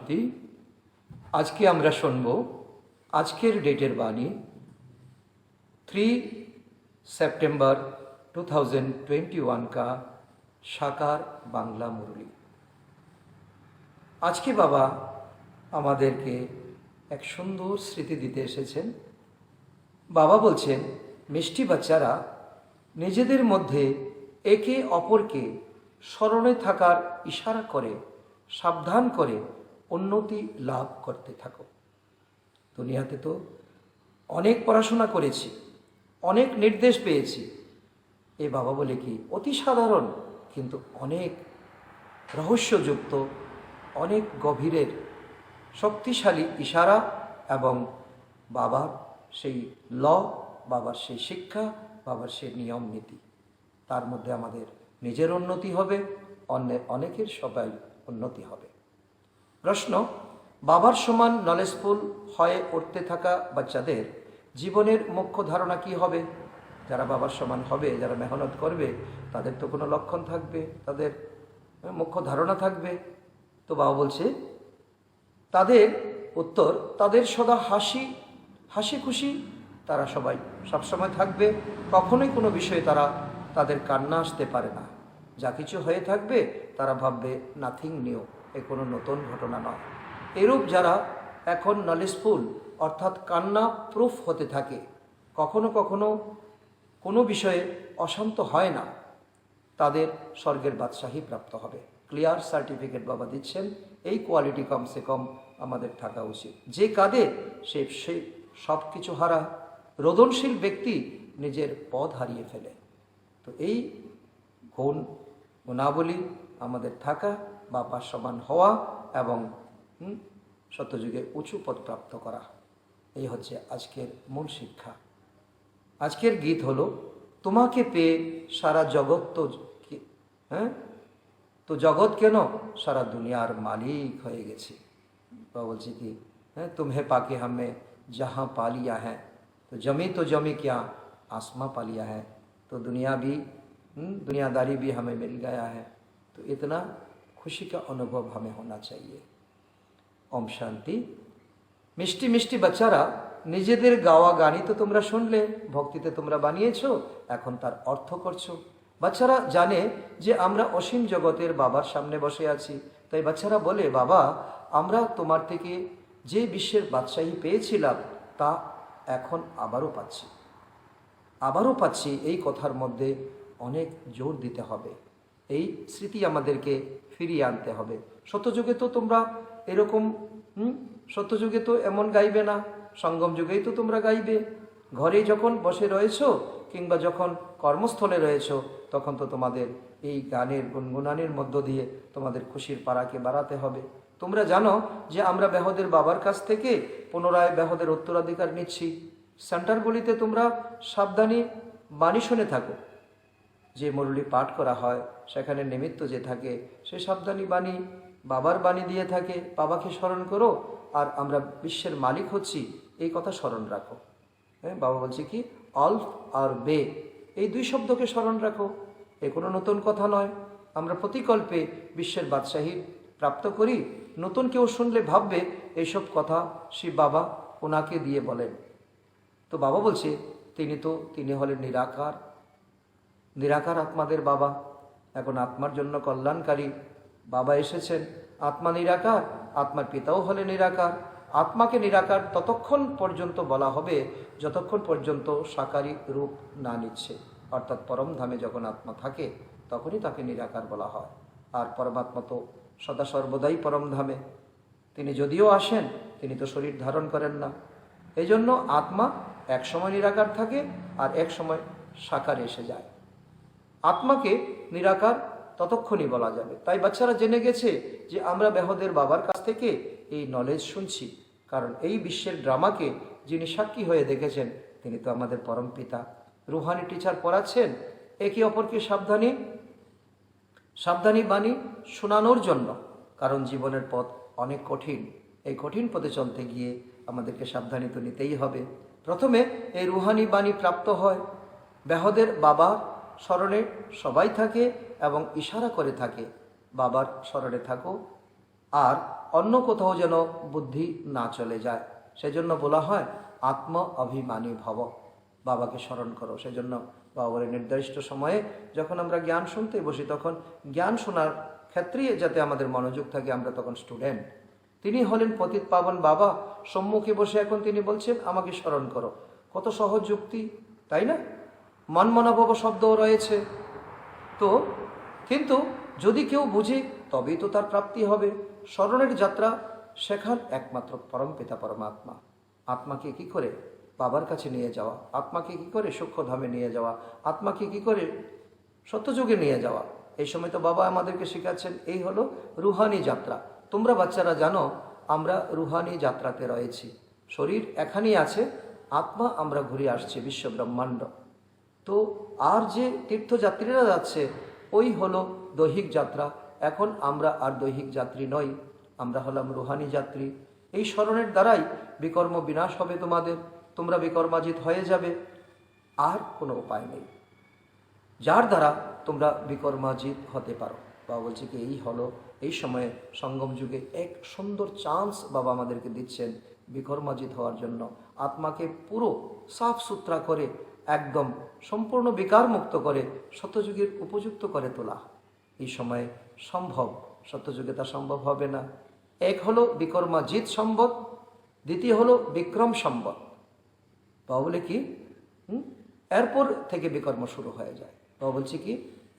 शांति। आज के আমরা শুনবো আজকের ডেটের বাণী 3 सितंबर 2021 का সাকার বাংলা মুরলি। আজকে বাবা আমাদেরকে এক সুন্দর স্মৃতি দিতে এসেছেন। বাবা বলছেন মিষ্টি বাচ্চারা নিজেদের মধ্যে একে অপরকে স্মরণে থাকার ইশারা করে সাবধান করে উন্নতি লাভ করতে থাকো। দুনিয়াতে তো অনেক পড়াশোনা করেছি, অনেক নির্দেশ পেয়েছি, এ বাবা বলে কি অতি সাধারণ কিন্তু অনেক রহস্যযুক্ত, অনেক গভীরের শক্তিশালী ইশারা এবং বাবার সেই ল, বাবার সেই শিক্ষা, বাবার সেই নিয়ম নীতি, তার মধ্যে আমাদের নিজের উন্নতি হবে, অনেকের সবাই উন্নতি হবে। প্রশ্ন, বাবার সমান নলেজফুল হয়ে উঠতে থাকা বাচ্চাদের জীবনের মুখ্য ধারণা কি হবে? যারা বাবার সমান হবে, যারা মেহনত করবে, তাদের তো কোনো লক্ষণ থাকবে, তাদের মুখ্য ধারণা থাকবে। তো বাবা বলছে তাদের উত্তর, তাদের সদা হাসি খুশি, তারা সবসময় থাকবে, কখনোই কোনো বিষয়ে তাদের কান্না আসতে পারে না। যা কিছু হয়ে থাকবে তারা ভাববে নাথিং নিউ, এ কোনো নতুন ঘটনা নয়। এরূপ যারা এখন নলেজফুল অর্থাৎ কান্না প্রুফ হতে থাকে, কখনো কখনো কোনো বিষয়ে অশান্ত হয় না, তাদের স্বর্গের বাদশাহী প্রাপ্ত হবে। ক্লিয়ার সার্টিফিকেট বাবা দিচ্ছেন। এই কোয়ালিটি কমসে কম আমাদের থাকা উচিত। যে কাঁদে সে সব কিছু হারায়, রোদনশীল ব্যক্তি নিজের পথ হারিয়ে ফেলে। তো এই গুণাবলী আমাদের থাকা, বাবার সমান হওয়া এবং সত্যযুগে উঁচু পদ প্রাপ্ত করা, এই হচ্ছে আজকের মূল শিক্ষা। আজকের গীত হলো তোমাকে পেয়ে সারা জগৎ তো জগৎ কেন সারা দুনিয়ার মালিক হয়ে গেছি। বলছি কি तुम्हें पाके हमें जहाँ पा लिया है तो जमी क्या आसमां पा लिया है, तो दुनियादारी भी हमें मिल गया है, तो इतना खुशी का अनुभव हमें होना चाहिए। ओम शांति। মিষ্টি মিষ্টি বাচ্চারা নিজেদের গাওয়া গানই তো তোমরা শুনলে, ভক্তিতে তোমরা বানিয়েছো, এখন তার অর্থ করছো। বাচ্চারা জানে যে আমরা অসীম জগতের বাবার সামনে বসে আছি, তাই বাচ্চারা বলে বাবা আমরা তোমার থেকে যে বিশ্বের বাদশাহী পেয়েছিলাম তা এখন আবারও পাচ্ছি। এই কথার মধ্যে অনেক জোর দিতে হবে, এই স্মৃতি আমাদেরকে ফিরিয়ে আনতে হবে। সত্যযুগে তো তোমরা এরকম সত্যযুগে তো এমন গাইবে না, সঙ্গম যুগেই তো তোমরা গাইবে। ঘরে যখন বসে রয়েছো কিংবা যখন কর্মস্থলে রয়েছো তখন তো তোমাদের এই গানের গুনগুনানির মধ্য দিয়ে তোমাদের খুশির পারাকে বাড়াতে হবে। তোমরা জানো যে আমরা বেহদের বাবার কাছ থেকে পুনরায় বেহদের উত্তরাধিকার নিচ্ছি। সেন্টারগুলিতে তোমরা সাবধানী বাণী শুনে থাকো, যে মুরলি পাঠ করা হয় সেখানে নিমিত্ত যে থাকে সে সাবধানী বাণী বাবার বাণী দিয়ে থাকে। বাবাকে স্মরণ করো আর আমরা বিশ্বের মালিক হচ্ছি, এই কথা স্মরণ রাখো। বাবা বলছে কি অল্ফ আর বে, এই দুই শব্দকে স্মরণ রাখো। এ কোনো নতুন কথা নয়। আমরা প্রতিকল্পে বিশ্বের বাদশাহী প্রাপ্ত করি। নতুন কেউ শুনলে ভাববে এইসব কথা শ্রী বাবা ওনাকে দিয়ে বলেন। তো বাবা বলছে তিনি হলেন নিরাকার আত্মাদের বাবা। এখন আত্মার জন্য কল্যাণকারী বাবা এসেছেন। আত্মা নিরাকার, আত্মার পিতাও হলে নিরাকার। আত্মাকে নিরাকার ততক্ষণ পর্যন্ত বলা হবে যতক্ষণ পর্যন্ত সাকারী রূপ না নিচ্ছে, অর্থাৎ পরম ধামে যখন আত্মা থাকে তখনই তাকে নিরাকার বলা হয়। আর পরমাত্মা তো সদা সর্বদাই পরম ধামে। তিনি যদিও আসেন তিনি তো শরীর ধারণ করেন না, এই জন্য আত্মা এক সময় নিরাকার থাকে আর এক সময় সাকারে এসে যায়। আত্মাকে নিরাকার ততক্ষণই বলা যাবে। তাই বাচ্চারা জেনে গেছে যে আমরা বেহদের বাবার কাছ থেকে এই নলেজ শুনছি, কারণ এই বিশ্বের ড্রামাকে যিনি সাক্ষী হয়ে দেখেছেন তিনি তো আমাদের পরম পিতা। রুহানি টিচার পড়াচ্ছেন একে অপরকে সাবধানী বাণী শোনানোর জন্য, কারণ জীবনের পথ অনেক কঠিন। এই কঠিন পথে চলতে গিয়ে আমাদেরকে সাবধানী তো নিতেই হবে। প্রথমে এই রুহানি বাণী প্রাপ্ত হয়, বেহদের বাবার স্মরণে সবাই থাকে এবং ইশারা করে থাকে বাবার স্মরণে থাকো। আর অন্য কোথাও যেন বুদ্ধি না চলে যায়। সেজন্য বলা হয় আত্ম অভিমানী ভব, বাবাকে স্মরণ করো। সেজন্য বাবা বলে নির্দিষ্ট সময়ে যখন আমরা জ্ঞান শুনতে বসি তখন জ্ঞান শোনার ক্ষেত্রে যাতে আমাদের মনোযোগ থাকে, আমরা তখন স্টুডেন্ট। তিনি হলেন পতিত পাবন বাবা, সম্মুখে বসে এখন তিনি বলছেন আমাকে স্মরণ করো। কত সহজ যুক্তি, তাই না? মনমনাভব শব্দও রয়েছে। তো কিন্তু যদি কেউ বুঝে তবেই তো তার প্রাপ্তি হবে। স্মরণের যাত্রা শেখার একমাত্র পরমপিতা পরমাত্মা। আত্মাকে কি করে বাবার কাছে নিয়ে যাওয়া, আত্মাকে কি করে সূক্ষ্মধামে নিয়ে যাওয়া, আত্মাকে কি করে সত্যযুগে নিয়ে যাওয়া, এই সময় তো বাবা আমাদেরকে শেখাচ্ছেন। এই হলো রুহানি যাত্রা। তোমরা বাচ্চারা জানো আমরা রুহানি যাত্রাতে রয়েছি। শরীর এখানেই আছে, আত্মা আমরা ঘুরে আসছি বিশ্ব ব্রহ্মাণ্ড। তো আর যে তীর্থযাত্রীরা যাচ্ছে ওই হলো দৈহিক যাত্রা। এখন আমরা আর দৈহিক যাত্রী নই, আমরা হলাম রুহানি যাত্রী। এই স্মরণের দ্বারাই বিকর্ম বিনাশ হবে তোমাদের, তোমরা বিকর্মাজিত হয়ে যাবে। আর কোনো উপায় নেই যার দ্বারা তোমরা বিকর্মাজিত হতে পারো। বাবা বলছে কি এই হলো এই সময়ে সঙ্গম যুগে এক সুন্দর চান্স বাবা আমাদেরকে দিচ্ছেন বিকর্মাজিত হওয়ার জন্য। আত্মাকে পুরো সাফ সুতরা করে একদম সম্পূর্ণ বিকার মুক্ত করে সত্যযুগের উপযুক্ত করে তোলা এই সময়ে সম্ভব। সত্যযুগে তা সম্ভব হবে না। এক হলো বিকর্মাজিত সম্ভব, দ্বিতীয় হলো বিক্রম সম্ভব। বাবা বলে কি এরপর থেকে বিকর্ম শুরু হয়ে যায়। বাবা বলছে কি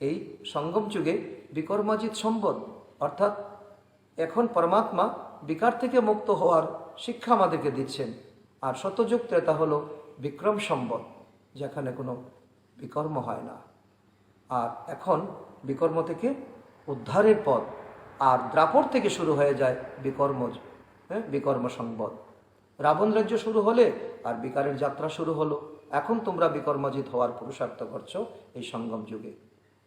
এই সঙ্গম যুগে বিকর্মাজিত সম্বদ, অর্থাৎ এখন পরমাত্মা বিকার থেকে মুক্ত হওয়ার শিক্ষা আমাদেরকে দিচ্ছেন। আর সত্যযুগ ত্রেতা হলো বিক্রম সম্বদ, যেখানে কোনো বিকর্ম হয় না। আর এখন বিকর্ম থেকে উদ্ধারের পথ। আর দ্রাপর থেকে শুরু হয়ে যায় বিকর্ম সম্বদ। রাবণ রাজ্য শুরু হলে আর বিকারের যাত্রা শুরু হলো। এখন তোমরা বিকর্মজিত হওয়ার পুরুষার্থ করছো এই সঙ্গম যুগে।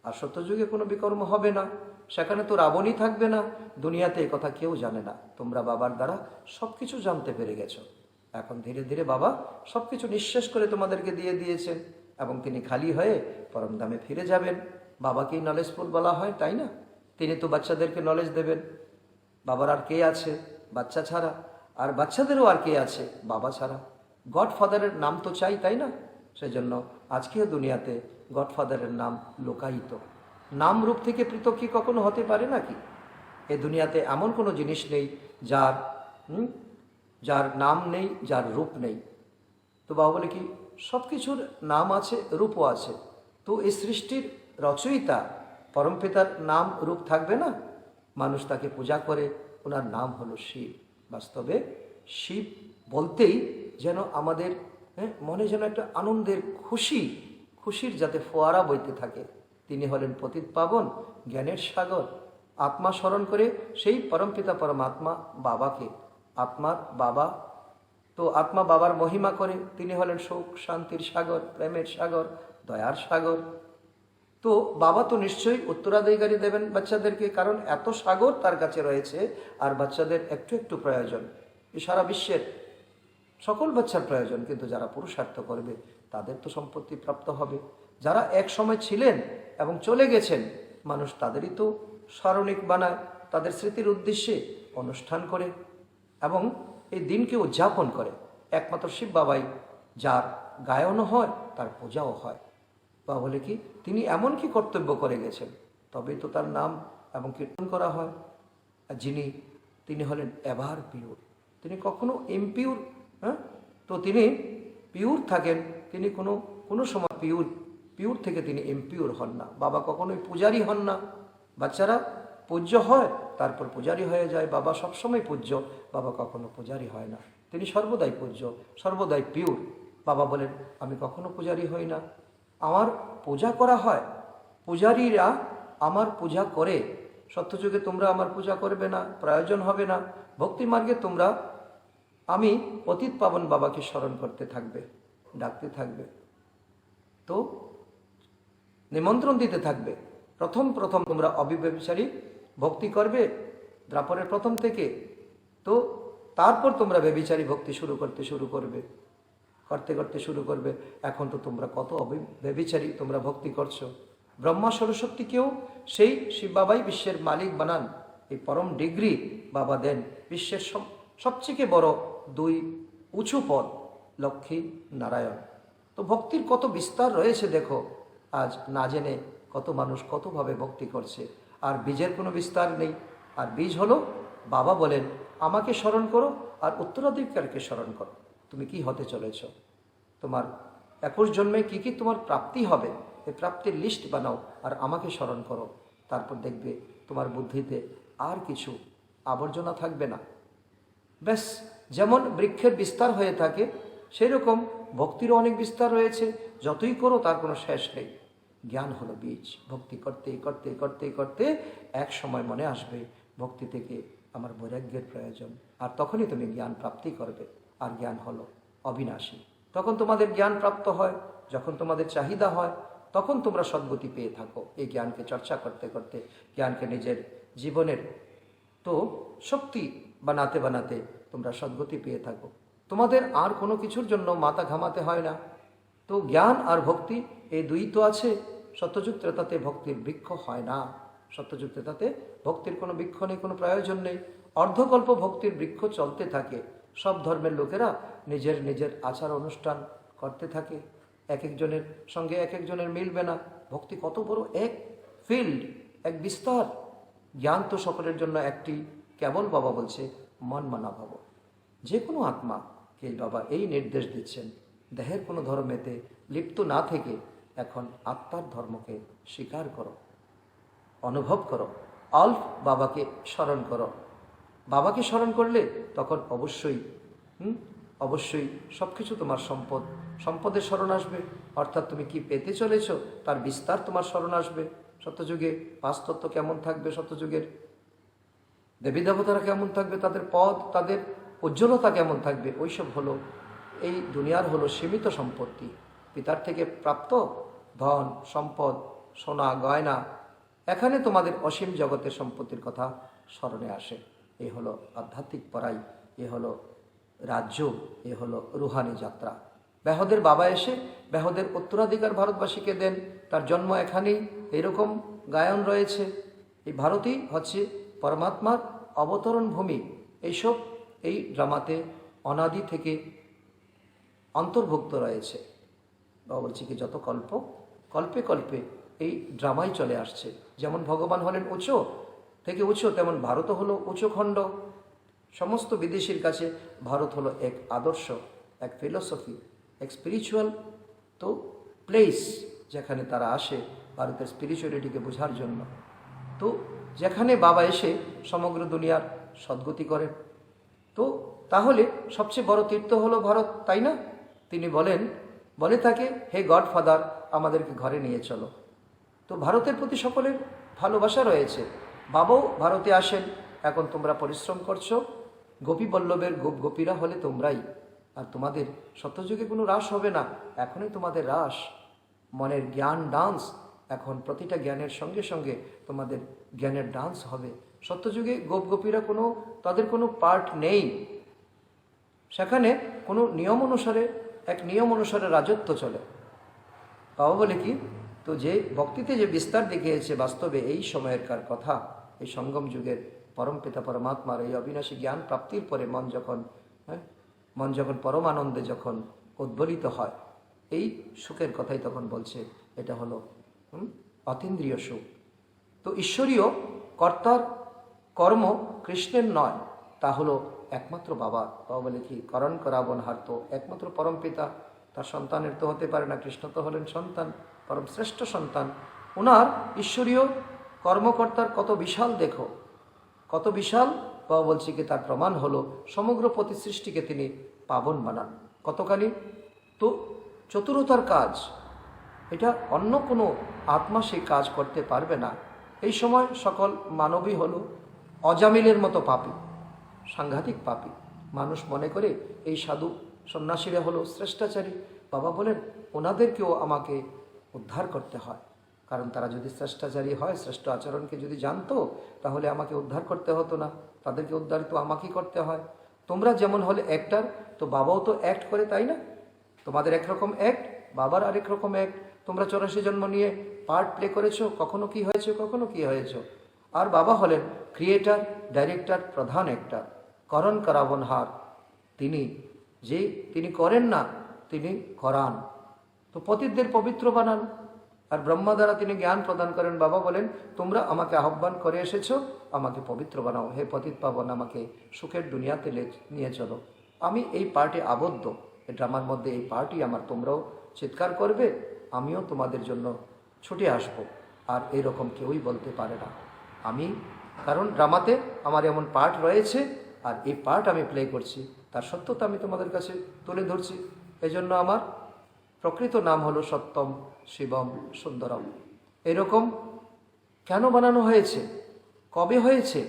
আর সত্যযুগে কোনো বিকর্ম হবে না, সেখানে তো রাবণই থাকবে না। দুনিয়াতে এই কথা কেউ জানে না, তোমরা বাবার দ্বারা সব কিছু জানতে পেরে গেছো। এখন ধীরে ধীরে বাবা সব কিছু নিঃশেষ করে তোমাদেরকে দিয়ে দিয়েছেন এবং তিনি খালি হয়ে পরমধামে ফিরে যাবেন। বাবাকেই নলেজফুল বলা হয়, তাই না? তিনি তো বাচ্চাদেরকে নলেজ দেবেন। বাবার আর কে আছে বাচ্চা ছাড়া? আর বাচ্চাদেরও আর কে আছে বাবা ছাড়া? গডফাদারের নাম তো চাই, তাই না? সেজন্য আজকেও দুনিয়াতে গডফাদারের নাম লোকায়িত। নাম রূপ থেকে পৃথক কি কখনো হতে পারে নাকি? এ দুনিয়াতে এমন কোনো জিনিস নেই যার নাম নেই, যার রূপ নেই। তো বাবা বলে কি সব কিছুর নাম আছে, রূপও আছে। তো এই সৃষ্টির রচয়িতা পরমপিতার নাম রূপ থাকবে না? মানুষ তাকে পূজা করে, ওনার নাম হলো শিব। বাস্তবে শিব বলতেই যেন আমাদের মনে যেন একটা আনন্দের খুশির যাতে ফোয়ারা বইতে থাকে। তিনি হলেন পতিত পাবন, জ্ঞানের সাগর। আত্মা স্মরণ করে সেই পরমপিতা পরমাত্মা বাবাকে, আত্মার বাবা। তো আত্মা বাবার মহিমা করে, তিনি হলেন সুখ শান্তির সাগর, প্রেমের সাগর, দয়ার সাগর। তো বাবা তো নিশ্চয়ই উত্তরাধিকারী দেবেন বাচ্চাদেরকে, কারণ এত সাগর তার কাছে রয়েছে। আর বাচ্চাদের একটু একটু প্রয়োজন, সারা বিশ্বের সকল বাচ্চার প্রয়োজন। কিন্তু যারা পুরুষার্থ করবে তাদের তো সম্পত্তি প্রাপ্ত হবে। যারা এক সময় ছিলেন এবং চলে গেছেন, মানুষ তাদেরই তো স্মরণিক বানায়, তাদের স্মৃতির উদ্দেশ্যে অনুষ্ঠান করে এবং এই দিনকে উদযাপন করে। একমাত্র শিব বাবাই যার গায়নও হয়, তার পূজাও হয়। বা বলে কি তিনি এমন কি কর্তব্য করে গেছেন, তবেই তো তার নাম এবং কীর্তন করা হয়। তিনি হলেন এভার পিওর, তিনি কখনো ইমপিউর। তো তিনি পিওর থাকেন, তিনি কোনো সময় পিওর থেকে তিনি ইমপিওর হন না। বাবা কখনোই পূজারি হন না। বাচ্চারা পূজ্য হয়, তারপর পূজারি হয়ে যায়। বাবা সবসময় পূজ্য, বাবা কখনো পূজারি হয় না। তিনি সর্বদাই পূজ্য, সর্বদাই পিওর। বাবা বলেন আমি কখনো পূজারি হই না, আমার পূজা করা হয়। পূজারীরা আমার পূজা করে। সত্যযুগে তোমরা আমার পূজা করবে না, প্রয়োজন হবে না। ভক্তি মার্গে তোমরা আমি পতিত পাবন বাবাকে স্মরণ করতে থাকবে, ডাকতে থাকবে, তো নিমন্ত্রণ দিতে থাকবে। প্রথম তোমরা অবিব্যভিচারী ভক্তি করবে দ্রাপরের প্রথম থেকে। তো তারপর তোমরা ব্যভিচারী ভক্তি করতে শুরু করবে। এখন তো তোমরা কত ব্যভিচারী তোমরা ভক্তি করছো। ব্রহ্মা সরস্বতীকেও সেই শিব বাবাই বিশ্বের মালিক বানান, এই পরম ডিগ্রি বাবা দেন। বিশ্বের সবচেয়ে বড় দুই উঁচু পদ লক্ষ্মী নারায়ণ। তো ভক্তির কত বিস্তার রয়েছে দেখো, আজ না জেনে কত মানুষ কতভাবে ভক্তি করছে, আর বীজের কোনো বিস্তার নেই। আর বীজ হলো বাবা বলেন আমাকে স্মরণ করো আর উত্তরাধিকারকে স্মরণ করো। তুমি কি হতে চলেছ, তোমার 21 জন্মে কি কি তোমার প্রাপ্তি হবে, এই প্রাপ্তির লিস্ট বানাও আর আমাকে স্মরণ করো। তারপর দেখবে তোমার বুদ্ধিতে আর কিছু আবর্জনা থাকবে না। ব্যাস, যেমন বৃক্ষের বিস্তার হয়ে থাকে সেই রকম ভক্তিরও অনেক বিস্তার রয়েছে, যতই করো তার কোনো শেষ নেই। জ্ঞান হলো বীজ। ভক্তি করতে করতে করতে করতে এক সময় মনে আসবে ভক্তি থেকে আমার বৈরাগ্যের প্রয়োজন, আর তখনই তুমি জ্ঞান প্রাপ্তি করবে। আর জ্ঞান হলো অবিনাশী। তখন তোমাদের জ্ঞান প্রাপ্ত হয়, যখন তোমাদের চাহিদা হয় তখন তোমরা সদ্গতি পেয়ে থাকো। এই জ্ঞানকে চর্চা করতে করতে, জ্ঞানকে নিজের জীবনের তো শক্তি বানাতে বানাতে তোমরা সদ্গতি পেয়ে থাকো। তোমাদের আর কোনো কিছুর জন্য মাথা ঘামাতে হয় না। তো জ্ঞান আর ভক্তি এই দুই তো আছে। সত্যযুগ ত্রেতাতে ভক্তির বৃক্ষ হয় না। সত্যযুগ ত্রেতাতে ভক্তির কোনো বৃক্ষ নেই, কোনো প্রয়োজন নেই। অর্ধকল্প ভক্তির বৃক্ষ চলতে থাকে। সব ধর্মের লোকেরা নিজের নিজের আচার অনুষ্ঠান করতে থাকে, এক একজনের সঙ্গে এক একজনের মিলবে না। ভক্তি কত বড় এক ফিল্ড, এক বিস্তার। জ্ঞান তো সকলের জন্য একটি, কেবল বাবা বলছে মন মানা ভাব। যে কোনো আত্মাকে বাবা এই নির্দেশ দিচ্ছেন, দেহের কোনো ধর্মেতে লিপ্ত না থেকে এখন আত্মার ধর্মকে স্বীকার করো, অনুভব করো, অল্প বাবাকে স্মরণ করো। বাবাকে স্মরণ করলে তখন অবশ্যই অবশ্যই সব কিছু তোমার সম্পদের স্মরণ আসবে। অর্থাৎ তুমি কি পেতে চলেছ তার বিস্তার তোমার স্মরণ আসবে। সত্যযুগে পাঁচতত্ত্ব কেমন থাকবে, সত্যযুগের দেবী দেবতারা কেমন থাকবে, তাদের পদ, তাদের উজ্জ্বলতা কেমন থাকবে, ওইসব হলো এই দুনিয়ার হলো সীমিত সম্পত্তি, পিতার থেকে প্রাপ্ত ধন সম্পদ, সোনা গয়না। এখানে তোমাদের অসীম জগতের সম্পত্তির কথা স্মরণে আসে। এ হলো আধ্যাত্মিক পড়াই, এ হলো রাজ্য, এ হলো রুহানি যাত্রা। ব্যাহদের বাবা এসে ব্যাহদের উত্তরাধিকার ভারতবাসীকে দেন। তার জন্ম এখানেই, এরকম গায়ন রয়েছে। এই ভারতই হচ্ছে পরমাত্মার অবতরণ ভূমি। এইসব এই ড্রামাতে অনাদি থেকে অন্তর্ভুক্ত রয়েছে। বাবা বলছি কি যত কল্পে কল্পে এই ড্রামাই চলে আসছে। যেমন ভগবান হলেন উঁচু থেকে উঁচু, তেমন ভারতও হলো উঁচু খণ্ড। সমস্ত বিদেশির কাছে ভারত হলো এক আদর্শ, এক ফিলোসফি, এক স্পিরিচুয়াল তো প্লেস, যেখানে তারা আসে ভারতের স্পিরিচুয়ালিটিকে বোঝার জন্য। তো যেখানে বাবা এসে সমগ্র দুনিয়ার সদ্গতি করেন, তো তাহলে সবচেয়ে বড় তীর্থ হলো ভারত, তাই না? তিনি বলে থাকে, হে গডফাদার আমাদেরকে ঘরে নিয়ে চলো। তো ভারতের প্রতি সকলের ভালোবাসা রয়েছে। বাবাও ভারতে আসেন। এখন তোমরা পরিশ্রম করছো, গোপী বল্লভের গোপীরা হলে তোমরাই। আর তোমাদের সত্যযুগে কোনো রাস হবে না, এখনই তোমাদের রাস, মনের জ্ঞান ডান্স। এখন প্রতিটা জ্ঞানের সঙ্গে সঙ্গে তোমাদের জ্ঞানের ডান্স হবে। সত্যযুগে গোপীরা তাদের কোনো পার্ট নেই। সেখানে কোনো নিয়ম অনুসারে রাজত্ব চলে। বাবা বলে কি, তো যে ভক্তিতে যে বিস্তার দেখিয়েছে বাস্তবে এই সময়কার কথা, এই সঙ্গম যুগের পরমপিতা পরমাত্মার এই অবিনাশী জ্ঞান প্রাপ্তির পরে মন যখন পরমানন্দে যখন উদ্বলিত হয়, এই সুখের কথাই তখন বলছে। এটা হলো অতীন্দ্রিয় সুখ। তো ঈশ্বরীয় কর্তার কর্ম কৃষ্ণের নয়, তা হলো একমাত্র বাবা। বাবা বলে কি, করণ করাবন হার তো একমাত্র পরম পিতা, তার সন্তানের তো হতে পারে না। কৃষ্ণ তো হলেন সন্তান, পরম শ্রেষ্ঠ সন্তান। ওনার ঈশ্বরীয় কর্মকর্তার কত বিশাল দেখো, কত বিশাল। বাবা বলছি কি তার প্রমাণ হলো সমগ্র প্রতিসৃষ্টিকে তিনি পাবন বানান। কতখানি তো চতুরতার কাজ, এটা অন্য কোনো আত্মা সেই কাজ করতে পারবে না। এই সময় সকল মানবী হলো অজামিলের মতো পাপী, সাংঘাতিক পাপী। মানুষ মনে করে এই সাধু সন্ন্যাসীরা হলো শ্রেষ্টাচারী। বাবা বলেন ওনাদেরকেও আমাকে উদ্ধার করতে হয়, কারণ তারা যদি শ্রেষ্টাচারী হয়, শ্রেষ্ঠ আচরণকে যদি জানতো, তাহলে আমাকে উদ্ধার করতে হতো না। তাদেরকে উদ্ধার তো আমাকেই করতে হয়। তোমরা যেমন হলে অ্যাক্টার, তো বাবাও তো অ্যাক্ট করে, তাই না? তোমাদের একরকম অ্যাক্ট, বাবার আরেক রকম অ্যাক্ট। তোমরা 84 জন্ম নিয়ে পার্ট প্লে করেছো, কখনো কি হয়েছে, কখনো কি হয়েছে। আর বাবা হলেন ক্রিয়েটার, ডাইরেক্টর, প্রধান অ্যাক্টর, করণ করাবনহার। তিনি করেন না, তিনি করান। তো পতিতদের পবিত্র বানান, আর ব্রহ্মা দ্বারা তিনি জ্ঞান প্রদান করেন। বাবা বলেন তোমরা আমাকে আহ্বান করে এসেছো, আমাকে পবিত্র বানাও। হে পতিত পাবন, আমাকে সুখের দুনিয়াতে নিয়ে চলো। আমি এই পার্টে আবদ্ধ, এই ড্রামার মধ্যে এই পার্টই আমার। তোমরাও চিৎকার করবে, আমিও তোমাদের জন্য ছুটে আসব। আর এরকম কেউই বলতে পারে না আমি, কারণ ড্রামাতে আমার এমন পার্ট রয়েছে আর এই পার্ট আমি প্লে করছি, তার সত্যতা আমি তোমাদের কাছে তুলে ধরছি। এজন্য আমার প্রকৃত নাম হলো সত্যম শিবম সুন্দরম। এরকম কেন বানানো হয়েছে, কবে হয়েছে?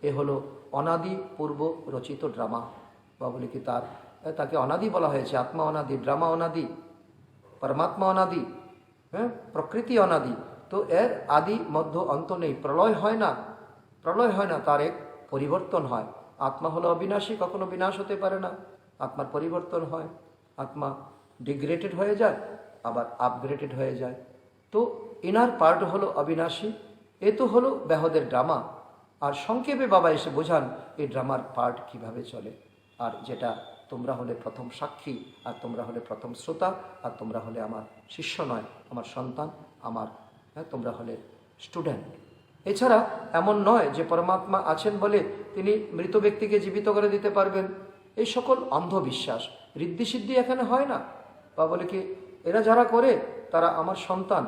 এ হলো অনাদি পূর্ব রচিত ড্রামা। বা বলে কি তাকে অনাদি বলা হয়েছে। আত্মা অনাদি, ড্রামা অনাদি, পরমাত্মা অনাদি, প্রকৃতি অনাদি। তো এর আদি মধ্য অন্ত নেই, প্রলয় হয় না, প্রলয় হয় না, তার এক পরিবর্তন হয়। আত্মা হলো অবিনাশী, কখনো বিনাশ হতে পারে না। আত্মার পরিবর্তন হয়, আত্মা ডিগ্রেডেড হয়ে যায়, আবার আপগ্রেডেড হয়ে যায়। তো ইনার পার্ট হলো অবিনাশী। এ তো হলো ব্যাহদের ড্রামা। আর সংক্ষেপে বাবা এসে বোঝান এই ড্রামার পার্ট কিভাবে চলে। আর যেটা তোমরা হলে প্রথম সাক্ষী, আর তোমরা হলে প্রথম শ্রোতা, আর তোমরা হলে আমার শিষ্য নয়, আমার সন্তান, আমার তোমরা হলে স্টুডেন্ট। এছাড়া এমন নয় যে পরমাত্মা আছেন বলে তিনি মৃত ব্যক্তিকে জীবিত করে দিতে পারবেন। এই সকল অন্ধবিশ্বাস, ঋদ্ধি সিদ্ধি এখানে হয় না। বা বলে কি এরা যারা করে তারা আমার সন্তান,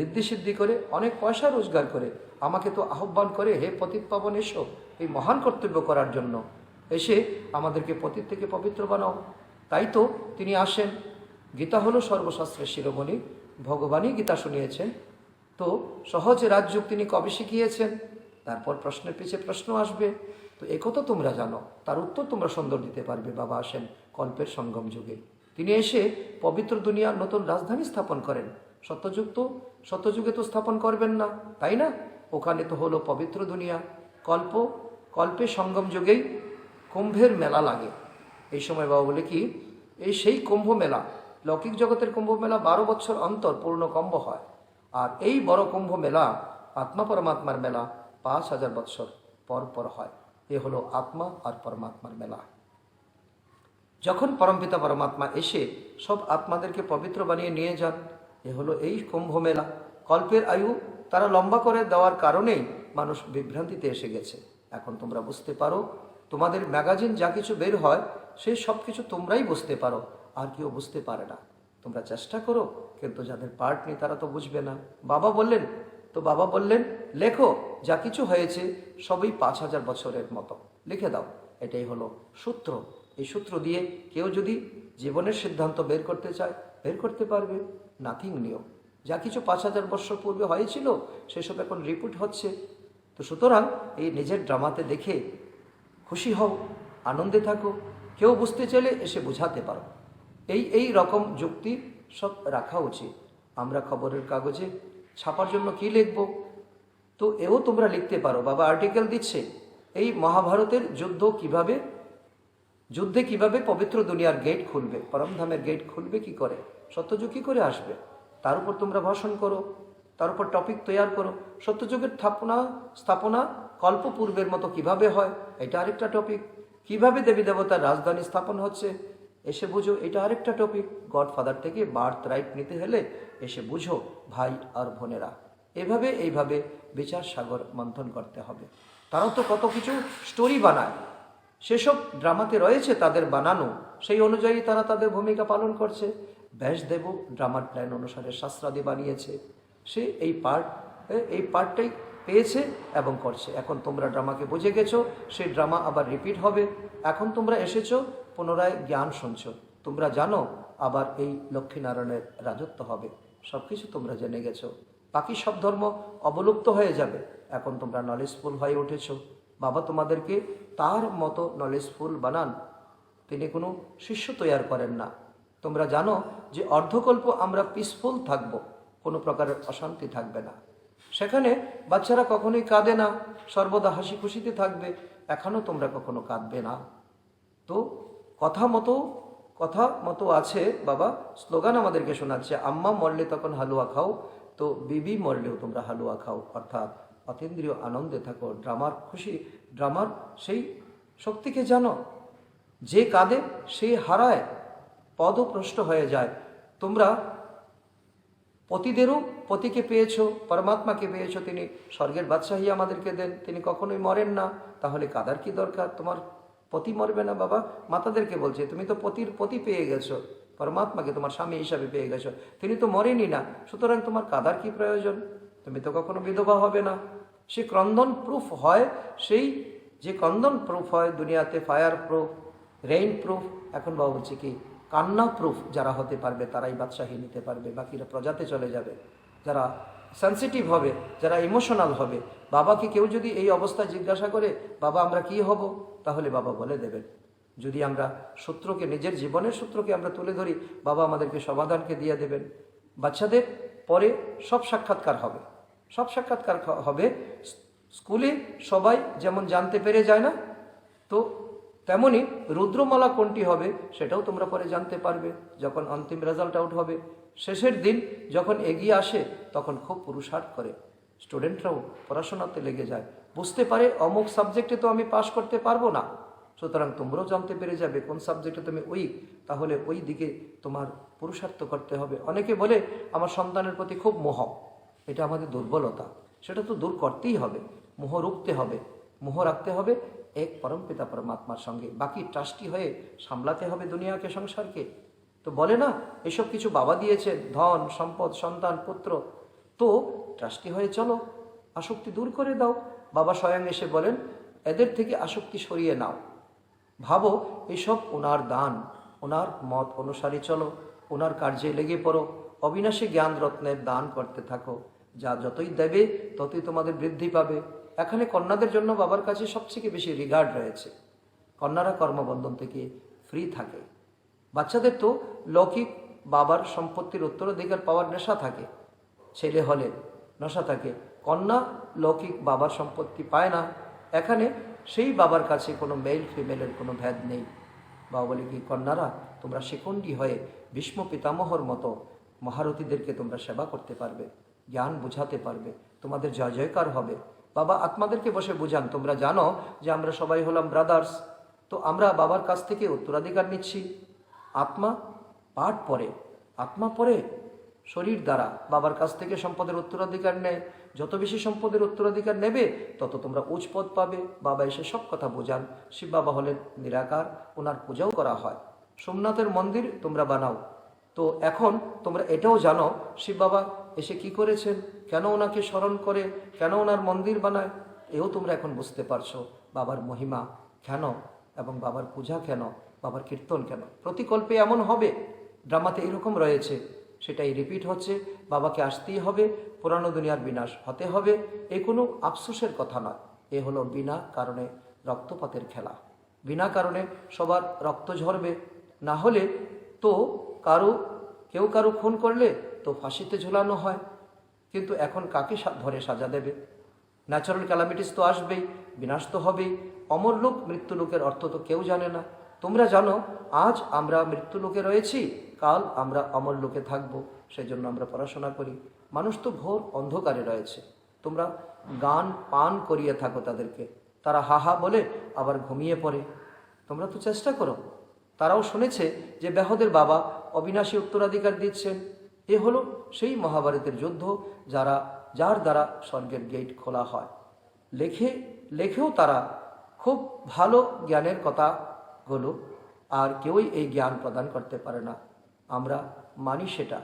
ঋদ্ধি সিদ্ধি করে অনেক পয়সা রোজগার করে আমাকে তো আহ্বান করে, হে পতিত পাবন এসো এই মহান কর্তব্য করার জন্য, এসে আমাদেরকে পতিত থেকে পবিত্র বানাও। তাই তো তিনি আসেন। গীতা হলো সর্বশাস্ত্রের শিরোমণি, ভগবানই গীতা শুনিয়েছেন। তো সহজ রাজযোগ তিনি কবে শিখিয়েছেন? তারপর প্রশ্নের পিছে প্রশ্ন আসবে। তো একথা তোমরা জানো, তার উত্তর তোমরা সুন্দর দিতে পারবে। বাবা আসেন কল্পের সঙ্গম যুগে, তিনি এসে পবিত্র দুনিয়ার নতুন রাজধানী স্থাপন করেন। সত্যযুগে তো স্থাপন করবেন না, তাই না? ওখানে তো হলো পবিত্র দুনিয়া। কল্পে সঙ্গম যুগেই কুম্ভের মেলা লাগে। এই সময় বাবা বলে কি এই সেই কুম্ভ মেলা, লৌকিক জগতের কুম্ভ মেলা 12 বছর অন্তর পূর্ণ কুম্ভ হয়। আর এই বড় কুম্ভ মেলা আত্মা পরমাত্মার মেলা 5000 বৎসর পর পর হয়। এ হলো আত্মা আর পরমাত্মার মেলা। যখন পরমপিতা পরমাত্মা এসে সব আত্মাদেরকে পবিত্র বানিয়ে নিয়ে যান, এ হলো এই কুম্ভ মেলা। কল্পের আয়ু তারা লম্বা করে দেওয়ার কারণেই মানুষ বিভ্রান্তিতে এসে গেছে। এখন তোমরা বুঝতে পারো, তোমাদের ম্যাগাজিন যা কিছু বের হয় সেই সব কিছু তোমরাই বুঝতে পারো, আর কেউ বুঝতে পারে না। তোমরা চেষ্টা করো, কিন্তু যাদের পার্ট নেই তারা তো বুঝবে না। বাবা বললেন লেখো, যা কিছু হয়েছে সবই 5000 বছরের মতো লিখে দাও। এটাই হলো সূত্র। এই সূত্র দিয়ে কেউ যদি জীবনের সিদ্ধান্ত বের করতে চায় বের করতে পারবে। নাথিং নিউ, যা কিছু 5000 বছর পূর্বে হয়েছিল সেসব এখন রিপিট হচ্ছে। তো সুতরাং এই নিজের ড্রামাতে দেখে খুশি হও, আনন্দে থাকো। কেউ বুঝতে চাইলে এসে বোঝাতে পারো। এই রকম যুক্তি সব রাখা উচিত। আমরা খবরের কাগজে ছাপার জন্য কি লিখব, তো এও তোমরা লিখতে পারো। বাবা আর্টিকেল দিচ্ছে এই মহাভারতের যুদ্ধে কিভাবে পবিত্র দুনিয়ার গেট খুলবে, পরমধামের গেট খুলবে কি করে, সত্যযুগ কি করে আসবে, তার উপর তোমরা ভাষণ করো, তার উপর টপিক তৈরি করো। সত্যযুগের স্থাপনা কল্পপূর্বের মতো কিভাবে হয়, এটা আরেকটা টপিক। কিভাবে দেবী দেবতার রাজধানী স্থাপন হচ্ছে এসে বুঝো, এটা আরেকটা টপিক। গডফাদার থেকে বার্থ রাইট নিতে হলে এসে বুঝো ভাই আর বোনেরা। এইভাবে বিচার সাগর মন্থন করতে হবে। তারাও তো কত কিছু স্টোরি বানায়, সেসব ড্রামাতে রয়েছে তাদের বানানো, সেই অনুযায়ী তারা তাদের ভূমিকা পালন করছে। ব্যাসদেব ড্রামার প্ল্যান অনুসারে শাস্ত্রাদি বানিয়েছে, সে এই পার্টটাই পেয়েছে এবং করছে। এখন তোমরা ড্রামাকে বুঝে গেছো, সেই ড্রামা আবার রিপিট হবে। এখন তোমরা এসেছো, পুনরায় জ্ঞান শুনছো, তোমরা জানো আবার এই লক্ষ্মীনারায়ণের রাজত্ব হবে। সব কিছু তোমরা জেনে গেছো, বাকি সব ধর্ম অবলুপ্ত হয়ে যাবে। এখন তোমরা নলেজফুল হয়ে উঠেছো। বাবা তোমাদেরকে তার মতো নলেজফুল বানান, তিনি কোনো শিষ্য তৈরি করেন না। তোমরা জানো যে অর্ধকল্প আমরা পিসফুল থাকব, কোনো প্রকারের অশান্তি থাকবে না। সেখানে বাচ্চারা কখনোই কাঁদে না, সর্বদা হাসি খুশিতে থাকবে। এখনও তোমরা কখনো কাঁদবে না। তো কথা মতো আছে বাবা স্লোগান আমাদেরকে শোনাচ্ছে, আম্মা মরলে তখন হালুয়া খাও, তো বিবি মরলেও তোমরা হালুয়া খাও। অর্থাৎ অতীন্দ্রিয় আনন্দে থাকো, ড্রামার খুশি, ড্রামার সেই শক্তিকে জানো। যে কাঁদে সে হারায়, পদভ্রষ্ট হয়ে যায়। তোমরা পতিদেরও পতিকে পেয়েছো, পরমাত্মাকে পেয়েছো, তিনি স্বর্গের বাদশাহী আমাদেরকে দেন, তিনি কখনোই মরেন না। তাহলে কাদার কি দরকার? তোমার পতি মরবে না বাবা? মাতাদেরকে বলছে তুমি তো পতির পতি পেয়ে গেছো, পরমাত্মাকে তোমার স্বামী হিসাবে পেয়ে গেছো, তিনি তো মরেনি না, সুতরাং তোমার কাদার কি প্রয়োজন? তুমি তো কখনো বিধবা হবে না। সে ক্রন্দন প্রুফ হয়, সেই যে ক্রন্দন প্রুফ হয় দুনিয়াতে, ফায়ার প্রুফ, রেইন প্রুফ, এখন বাবা বলছে কি কান্না প্রুফ যারা হতে পারবে তারাই বাদশাহী নিতে পারবে, বাকিরা প্রজাতে চলে যাবে। যারা সেন্সিটিভ হবে, যারা ইমোশনাল হবে, বাবাকে কেউ যদি এই অবস্থায় জিজ্ঞাসা করে বাবা আমরা কি হব, তাহলে বাবা বলে দেবেন। যদি আমরা সূত্রকে, নিজের জীবনের সূত্রকে আমরা তুলে ধরি, বাবা আমাদেরকে সমাধানকে দিয়ে দেবেন। বাচ্চাদের পরে সব সাক্ষাৎকার হবে, সব সাক্ষাৎকার হবে। স্কুলে সবাই যেমন জানতে পেরে যায় না, তো তেমনি রুদ্রমালা কোনটি হবে সেটাও তোমরা পরে জানতে পারবে যখন অন্তিম রেজাল্ট আউট হবে। শেষের দিন যখন এগিয়ে আসে তখন খুব পুরুষার্থ করে, স্টুডেন্টরাও পড়াশোনাতে লেগে যায়, বুঝতে পারে অমুক সাবজেক্টে তো আমি পাশ করতে পারবো না, সুতরাং তোমরাও জানতে পেরে যাবে কোন সাবজেক্টে তুমি উইক, তাহলে ওই দিকে তোমার পুরুষার্থ করতে হবে। অনেকে বলে আমার সন্তানের প্রতি খুব মোহ, এটা আমাদের দুর্বলতা, সেটা তো দূর করতেই হবে। মোহ রুখতে হবে, মোহ রাখতে হবে এক পরম পিতা পরমাত্মার সঙ্গে, বাকি ট্রাস্টি হয়ে সামলাতে হবে দুনিয়াকে, সংসারকে। তো বলে না এসব কিছু বাবা দিয়েছে, ধন সম্পদ সন্তান পুত্র, তো ট্রাস্টি হয়ে চলো, আসক্তি দূর করে দাও। বাবা স্বয়ং এসে বলেন এদের থেকে আসক্তি সরিয়ে নাও, ভাবো এসব ওনার দান, ওনার মত অনুসারী চলো, ওনার কার্যে লেগে পড়ো, অবিনাশী জ্ঞান রত্নের দান করতে থাকো, যা যতই দেবে ততই তোমাদের বৃদ্ধি পাবে। এখানে কন্যাদের জন্য বাবার কাছে সবথেকে বেশি রিগার্ড রয়েছে, কন্যারা কর্মবন্ধন থেকে ফ্রি থাকে। বাচ্চাদের তো লৌকিক বাবার সম্পত্তির উত্তরাধিকার পাওয়ার নেশা থাকে, ছেলে হলে নেশা থাকে, কন্যা লৌকিক বাবার সম্পত্তি পায় না। এখানে সেই বাবার কাছে কোনো মেল ফিমেলের কোনো ভেদ নেই। বাবা বলে কি কন্যারা তোমরা শিখণ্ডী হয়ে ভীষ্ম পিতামহর মতো মহারথীদেরকে তোমরা সেবা করতে পারবে, জ্ঞান বুঝাতে পারবে, তোমাদের জয় জয়কার হবে। বাবা আত্মাদেরকে বসে বুঝান, তোমরা জানো যে আমরা সবাই হলাম ব্রাদার্স, তো আমরা বাবার কাছ থেকে উত্তরাধিকার নিচ্ছি। আত্মা পাঠ পরে, আত্মা পরে শরীর দ্বারা বাবার কাছ থেকে সম্পদের উত্তরাধিকার নেয়, যত বেশি সম্পদের উত্তরাধিকার নেবে তত তোমরা উচ্চ পদ পাবে। বাবা এসে সব কথা বোঝান। শিব বাবা হলেন নিরাকার, ওনার পূজাও করা হয়, সোমনাথের মন্দির তোমরা বানাও। তো এখন তোমরা এটাও জানো শিব বাবা এসে কি করেছেন, কেন ওনাকে স্মরণ করে, কেন ওনার মন্দির বানায়, এও তোমরা এখন বুঝতে পারছো বাবার মহিমা কেন, এবং বাবার পূজা কেন, বাবার কীর্তন কেন। প্রতিকল্পে এমন হবে, ড্রামাতে এরকম রয়েছে, সেটাই রিপিট হচ্ছে। বাবাকে আসতেই হবে, পুরানো দুনিয়ার বিনাশ হতে হবে, এ কোনো আফসোসের কথা নয়। এ হলো বিনা কারণে রক্তপাতের খেলা, বিনা কারণে সবার রক্ত ঝরবে। না হলে তো কেউ কারো খুন করলে তো ফাঁসিতে ঝুলানো হয়, কিন্তু এখন কাকে ধরে সাজা দেবে? ন্যাচারাল ক্যালামিটিস তো আসবেই, বিনাশ তো হবেই। অমরলোক মৃত্যুলোকের অর্থ তো কেউ জানে না। তোমরা জানো আজ আমরা মৃত্যুলোকে রয়েছি, কাল আমরা অমরলোকে থাকবো, সেই জন্য আমরা পড়াশোনা করি। মানুষ তো ঘোর অন্ধকারে রয়েছে, তোমরা গান পান করিয়ে থাকো তাদেরকে, তারা হাহা বলে আবার ঘুমিয়ে পড়ে। তোমরা তো চেষ্টা করো। তারাও শুনেছে যে ব্যাহদের বাবা অবিনাশী উত্তরাধিকার দিচ্ছেন। এ হলো সেই মহাভারতের যুদ্ধ যার দ্বারা স্বর্গের গেট খোলা হয়। লেখেও তারা খুব ভালো জ্ঞানের কথাগুলো, আর কেউই এই জ্ঞান প্রদান করতে পারে না, আমরা মানি সেটা।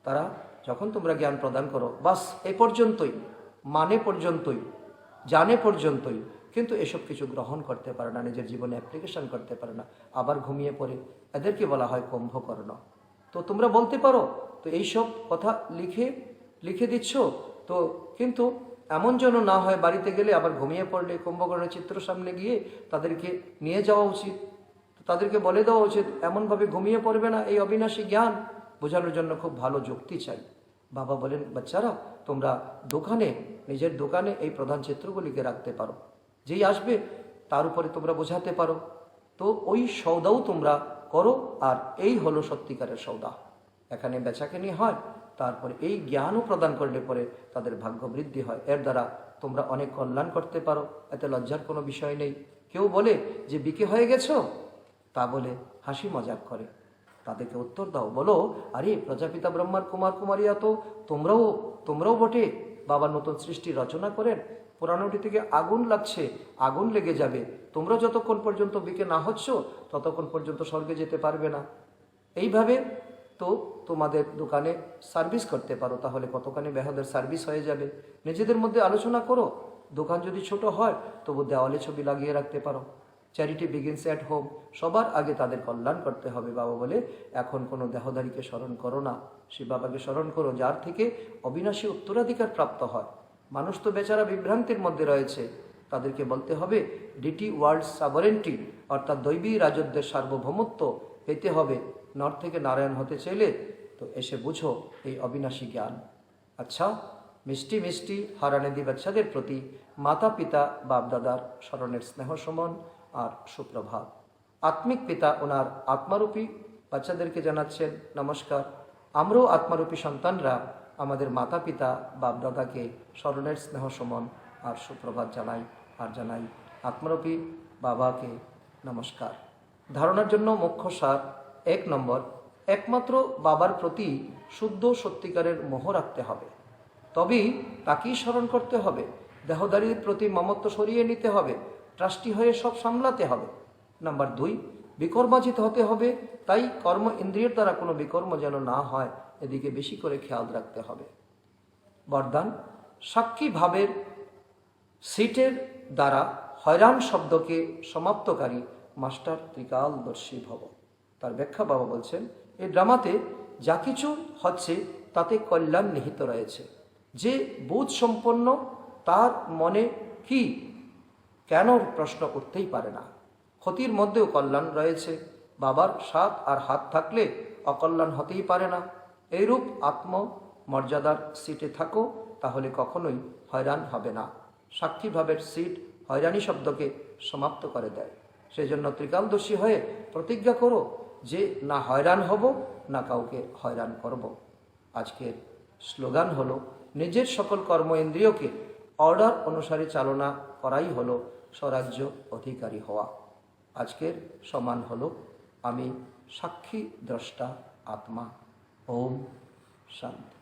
তারা যখন তোমরা জ্ঞান প্রদান করো বাস এ পর্যন্তই, মানে পর্যন্তই, জানে পর্যন্তই, কিন্তু এসব কিছু গ্রহণ করতে পারে না, নিজের জীবনে অ্যাপ্লিকেশন করতে পারে না, আবার ঘুমিয়ে পড়ে। এদেরকে বলা হয় কুম্ভকর্ণ। তো তোমরা বলতে পারো তো এইসব কথা লিখে দিচ্ছ তো, কিন্তু এমন যেন না হয় বাড়িতে গেলে আবার ঘুমিয়ে পড়লে কুম্ভকর্ণের চিত্র সামনে গিয়ে তাদেরকে নিয়ে যাওয়া উচিত, তাদেরকে বলে দেওয়া উচিত এমনভাবে ঘুমিয়ে পড়বে না। এই অবিনাশী জ্ঞান বোঝানোর জন্য খুব ভালো যুক্তি চাই। বাবা বলেন বাচ্চারা তোমরা নিজের দোকানে এই প্রধান চিত্রগুলিকে রাখতে পারো, যেই আসবে তার উপরে তোমরা বোঝাতে পারো। তো ওই সৌদাও তোমরা করো, আর এই হলো সত্যিকারের সৌদা। এখানে বেচাকেনি হয়, তারপরে এই জ্ঞানও প্রদান করলে পরে তাদের ভাগ্য বৃদ্ধি হয়, এর দ্বারা তোমরা অনেক কল্যাণ করতে পারো, এতে লজ্জার কোনো বিষয় নেই। কেউ বলে যে বিকে হয়ে গেছো, তা বলে হাসি মজাক করে। তাদেরকে উত্তর দাও, বলো, আরে প্রজাপিতা ব্রহ্মার কুমার কুমারিয়া তো তোমরাও বটে। বাবা নতুন সৃষ্টি রচনা করেন, পুরানোটি থেকে আগুন লাগছে, আগুন লেগে যাবে। তোমরা যতক্ষণ পর্যন্ত বিকে না হচ্ছ ততক্ষণ পর্যন্ত স্বর্গে যেতে পারবে না। এইভাবে তো তোমাদের দোকানে সার্ভিস করতে পারো, তাহলে কতখানি বেহাদের সার্ভিস হয়ে যাবে। নিজেদের মধ্যে আলোচনা করো। দোকান যদি ছোট হয় তবু দেওয়ালে ছবি লাগিয়ে রাখতে পারো। Charity begins at home. সবার আগে তাদের কল্যাণ করতে হবে। বাবা বলে, এখন কোনো দেহধারীকে স্মরণ করো না, শিব বাবাকে স্মরণ করো, যার থেকে অবিনাশী উত্তরাধিকার প্রাপ্ত হয়। মানুষ তো বেচারা বিভ্রান্তির মধ্যে রয়েছে। তাদেরকে বলতে হবে ডিটি ওয়ার্ল্ড সাভারেন্টি, অর্থাৎ দৈবী রাজত্বের সার্বভৌমত্ব পেতে হবে। নর থেকে নারায়ণ হতে চাইলে তো এসে বুঝো এই অবিনাশী জ্ঞান। আচ্ছা, মিষ্টি মিষ্টি হারানেদি বাচ্চাদের প্রতি মাতা পিতা বাপদাদার স্মরণের স্নেহ সমন আর সুপ্রভাত। আত্মিক পিতা ওনার আত্মারূপী বাচ্চাদেরকে জানাচ্ছেন নমস্কার। আমরাও আত্মারূপী সন্তানরা আমাদের মাতা পিতা বাপদাদাকে স্মরণের স্নেহ সমন আর সুপ্রভাত জানাই, আর জানাই আত্মারূপী বাবাকে নমস্কার। ধারণার জন্য মুখ্য সার: 1 নম্বর, একমাত্র বাবার প্রতি শুদ্ধ সত্যিকারের মোহ রাখতে হবে, তবেই তাকেই স্মরণ করতে হবে। দেহদারির প্রতি মমত্ব সরিয়ে নিতে হবে, ট্রাস্টি হয়ে সব সামলাতে হবে। নাম্বার 2, বিকর্মাজিত হতে হবে, তাই কর্ম ইন্দ্রিয়ের দ্বারা কোনো বিকর্ম যেন না হয়, এদিকে বেশি করে খেয়াল রাখতে হবে। বরদান: সাক্ষী ভাবের সিটের দ্বারা হয়রান শব্দকে সমাপ্তকারী মাস্টার ত্রিকালদর্শী ভব। তার ব্যাখ্যা বাবা বলছেন, এই ড্রামাতে যা কিছু হচ্ছে তাতে কল্যাণ নিহিত রয়েছে। যে বোধ সম্পন্ন তার মনে কি কেন প্রশ্ন উঠতেই পারে না। ক্ষতির মধ্যেও কল্যাণ রয়েছে। বাবার সাথ আর হাত থাকলে অকল্যাণ হতেই পারে না। এইরূপ আত্মমর্যাদার সিটে থাকো, তাহলে কখনোই হয়রান হবে না। সাক্ষীভাবের সিট হয়রানি শব্দকে সমাপ্ত করে দেয়। সেই জন্য ত্রিকালদর্শী হয়ে প্রতিজ্ঞা করো যে না হয়রান হব, না কাউকে হয়রান করব। আজকের স্লোগান হলো, নিজের সকল কর্ম ইন্দ্রিয়কে অর্ডার অনুসারে চালনা করাই হলো স্বরাজ্য অধিকারী হওয়া। আজকের সমান হলো আমি সাক্ষী দ্রষ্টা আত্মা। ওম শান্তি।